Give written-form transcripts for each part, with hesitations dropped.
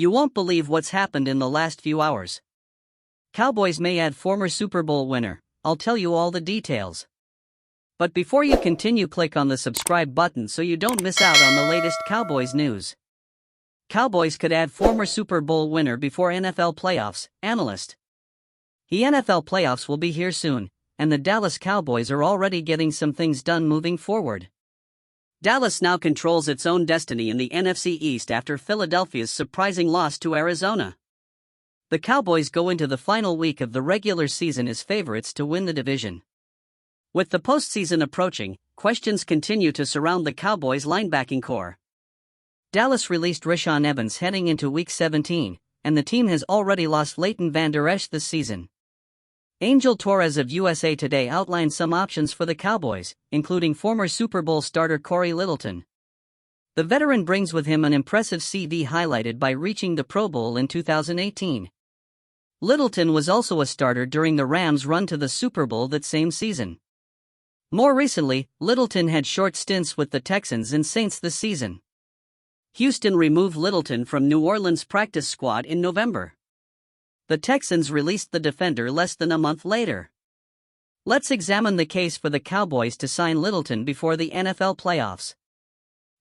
You won't believe what's happened in the last few hours. Cowboys may add former Super Bowl winner. I'll tell you all the details. But before you continue, click on the subscribe button so you don't miss out on the latest Cowboys news. Cowboys could add former Super Bowl winner before NFL playoffs, analyst. The NFL playoffs will be here soon, and the Dallas Cowboys are already getting some things done moving forward. Dallas now controls its own destiny in the NFC East after Philadelphia's surprising loss to Arizona. The Cowboys go into the final week of the regular season as favorites to win the division. With the postseason approaching, questions continue to surround the Cowboys' linebacking core. Dallas released Rashaan Evans heading into Week 17, and the team has already lost Leighton Vander Esch this season. Angel Torres of USA Today outlined some options for the Cowboys, including former Super Bowl starter Corey Littleton. The veteran brings with him an impressive CV highlighted by reaching the Pro Bowl in 2018. Littleton was also a starter during the Rams' run to the Super Bowl that same season. More recently, Littleton had short stints with the Texans and Saints this season. Houston removed Littleton from New Orleans' practice squad in November. The Texans released the defender less than a month later. Let's examine the case for the Cowboys to sign Littleton before the NFL playoffs.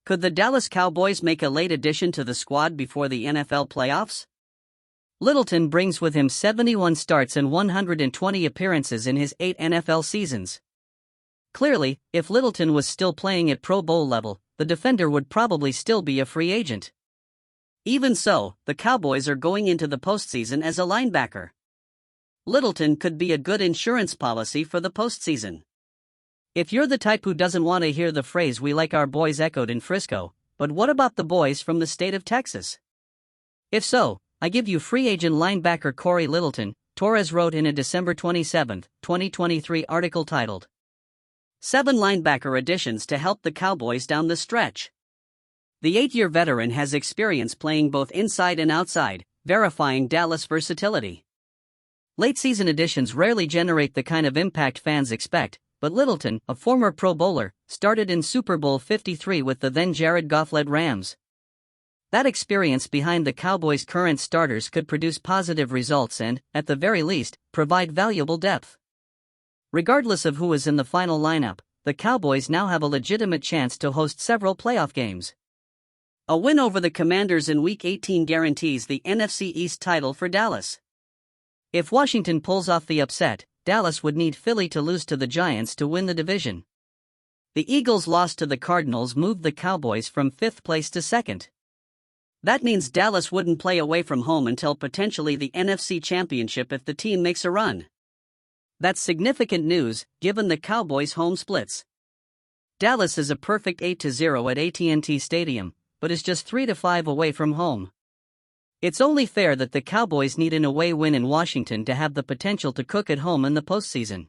Could the Dallas Cowboys make a late addition to the squad before the NFL playoffs? Littleton brings with him 71 starts and 120 appearances in his 8 NFL seasons. Clearly, if Littleton was still playing at Pro Bowl level, the defender would probably still be a free agent. Even so, the Cowboys are going into the postseason as a linebacker. Littleton could be a good insurance policy for the postseason. If you're the type who doesn't want to hear the phrase "we like our boys" echoed in Frisco, but what about the boys from the state of Texas? If so, I give you free agent linebacker Corey Littleton, Torres wrote in a December 27, 2023 article titled 7 Linebacker Additions to Help the Cowboys Down the Stretch. The 8-year veteran has experience playing both inside and outside, verifying Dallas' versatility. Late-season additions rarely generate the kind of impact fans expect, but Littleton, a former Pro Bowler, started in Super Bowl 53 with the then Jared Goff-led Rams. That experience behind the Cowboys' current starters could produce positive results and, at the very least, provide valuable depth. Regardless of who is in the final lineup, the Cowboys now have a legitimate chance to host several playoff games. A win over the Commanders in Week 18 guarantees the NFC East title for Dallas. If Washington pulls off the upset, Dallas would need Philly to lose to the Giants to win the division. The Eagles' loss to the Cardinals moved the Cowboys from 5th place to 2nd. That means Dallas wouldn't play away from home until potentially the NFC Championship if the team makes a run. That's significant news, given the Cowboys' home splits. Dallas is a perfect 8-0 at AT&T Stadium, but is just 3-5 away from home. It's only fair that the Cowboys need an away win in Washington to have the potential to cook at home in the postseason.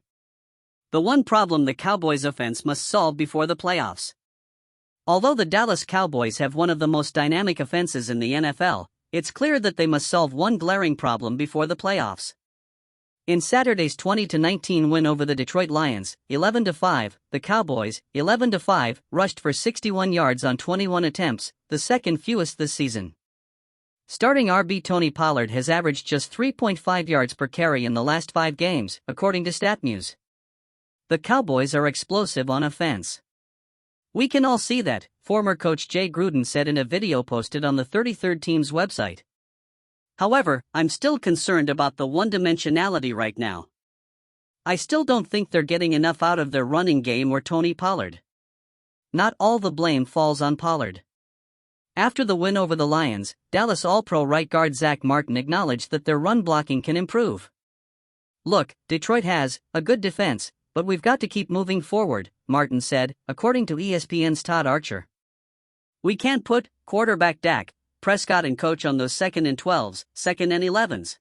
The one problem the Cowboys' offense must solve before the playoffs. Although the Dallas Cowboys have one of the most dynamic offenses in the NFL, it's clear that they must solve one glaring problem before the playoffs. In Saturday's 20-19 win over the Detroit Lions, 11-5, the Cowboys, 11-5, rushed for 61 yards on 21 attempts, the second fewest this season. Starting RB Tony Pollard has averaged just 3.5 yards per carry in the last 5 games, according to StatMuse. The Cowboys are explosive on offense. "We can all see that," former coach Jay Gruden said in a video posted on the 33rd team's website. However, I'm still concerned about the one-dimensionality right now. I still don't think they're getting enough out of their running game or Tony Pollard. Not all the blame falls on Pollard. After the win over the Lions, Dallas All-Pro right guard Zach Martin acknowledged that their run blocking can improve. "Look, Detroit has a good defense, but we've got to keep moving forward," Martin said, according to ESPN's Todd Archer. "We can't put quarterback Dak Prescott and coach on those 2nd and 12s, 2nd and 11s.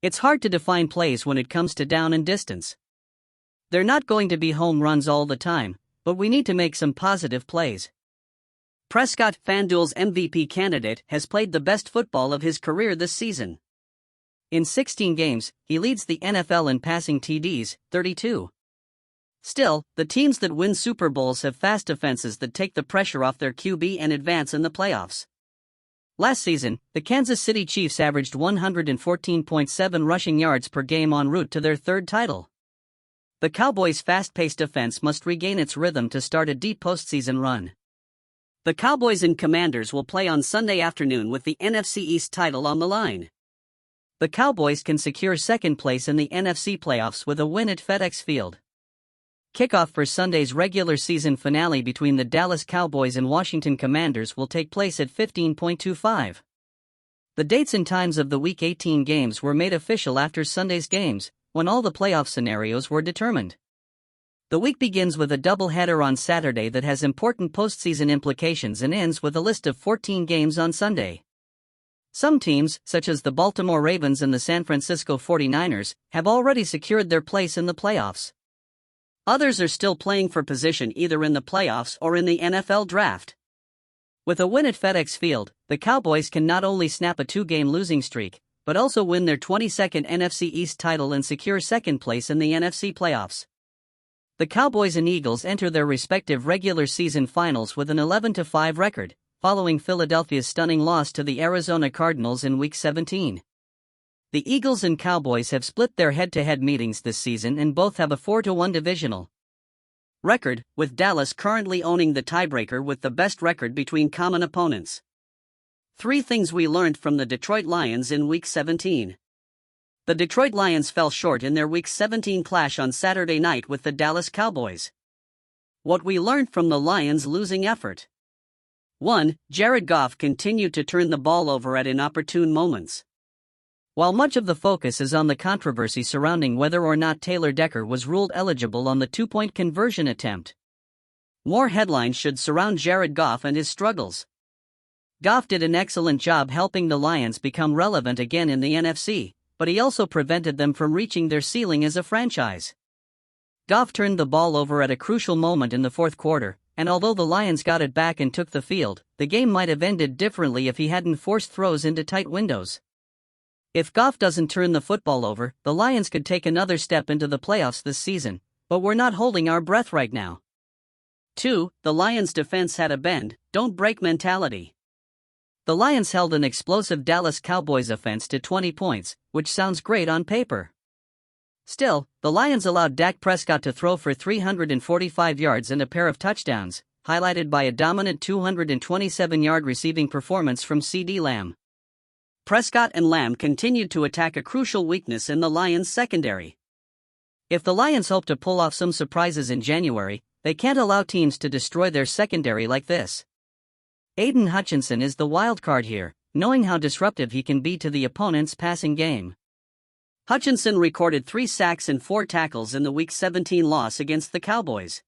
It's hard to define plays when it comes to down and distance. They're not going to be home runs all the time, but we need to make some positive plays." Prescott, FanDuel's MVP candidate, has played the best football of his career this season. In 16 games, he leads the NFL in passing TDs, 32. Still, the teams that win Super Bowls have fast offenses that take the pressure off their QB and advance in the playoffs. Last season, the Kansas City Chiefs averaged 114.7 rushing yards per game en route to their third title. The Cowboys' fast-paced offense must regain its rhythm to start a deep postseason run. The Cowboys and Commanders will play on Sunday afternoon with the NFC East title on the line. The Cowboys can secure second place in the NFC playoffs with a win at FedEx Field. Kickoff for Sunday's regular season finale between the Dallas Cowboys and Washington Commanders will take place at 15:25. The dates and times of the Week 18 games were made official after Sunday's games, when all the playoff scenarios were determined. The week begins with a doubleheader on Saturday that has important postseason implications and ends with a list of 14 games on Sunday. Some teams, such as the Baltimore Ravens and the San Francisco 49ers, have already secured their place in the playoffs. Others are still playing for position either in the playoffs or in the NFL draft. With a win at FedEx Field, the Cowboys can not only snap a two-game losing streak, but also win their 22nd NFC East title and secure second place in the NFC playoffs. The Cowboys and Eagles enter their respective regular season finals with an 11-5 record, following Philadelphia's stunning loss to the Arizona Cardinals in Week 17. The Eagles and Cowboys have split their head-to-head meetings this season and both have a 4-1 divisional record, with Dallas currently owning the tiebreaker with the best record between common opponents. 3 things we learned from the Detroit Lions in Week 17. The Detroit Lions fell short in their Week 17 clash on Saturday night with the Dallas Cowboys. What we learned from the Lions' losing effort. 1. Jared Goff continued to turn the ball over at inopportune moments. While much of the focus is on the controversy surrounding whether or not Taylor Decker was ruled eligible on the two-point conversion attempt, more headlines should surround Jared Goff and his struggles. Goff did an excellent job helping the Lions become relevant again in the NFC, but he also prevented them from reaching their ceiling as a franchise. Goff turned the ball over at a crucial moment in the fourth quarter, and although the Lions got it back and took the field, the game might have ended differently if he hadn't forced throws into tight windows. If Goff doesn't turn the football over, the Lions could take another step into the playoffs this season, but we're not holding our breath right now. 2. The Lions' defense had a bend, don't break mentality. The Lions held an explosive Dallas Cowboys offense to 20 points, which sounds great on paper. Still, the Lions allowed Dak Prescott to throw for 345 yards and a pair of touchdowns, highlighted by a dominant 227-yard receiving performance from CeeDee Lamb. Prescott and Lamb continued to attack a crucial weakness in the Lions' secondary. If the Lions hope to pull off some surprises in January, they can't allow teams to destroy their secondary like this. Aiden Hutchinson is the wild card here, knowing how disruptive he can be to the opponent's passing game. Hutchinson recorded 3 sacks and 4 tackles in the Week 17 loss against the Cowboys.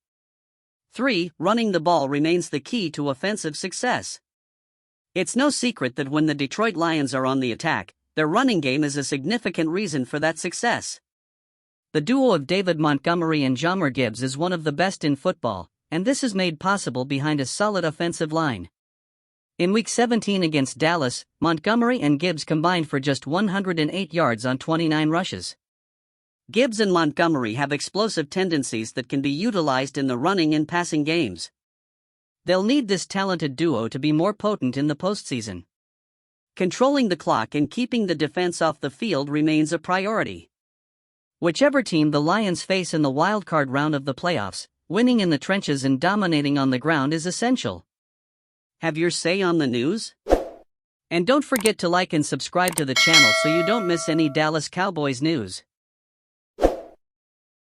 3. Running the ball remains the key to offensive success. It's no secret that when the Detroit Lions are on the attack, their running game is a significant reason for that success. The duo of David Montgomery and Jahmyr Gibbs is one of the best in football, and this is made possible behind a solid offensive line. In Week 17 against Dallas, Montgomery and Gibbs combined for just 108 yards on 29 rushes. Gibbs and Montgomery have explosive tendencies that can be utilized in the running and passing games. They'll need this talented duo to be more potent in the postseason. Controlling the clock and keeping the defense off the field remains a priority. Whichever team the Lions face in the wildcard round of the playoffs, winning in the trenches and dominating on the ground is essential. Have your say on the news? And don't forget to like and subscribe to the channel so you don't miss any Dallas Cowboys news.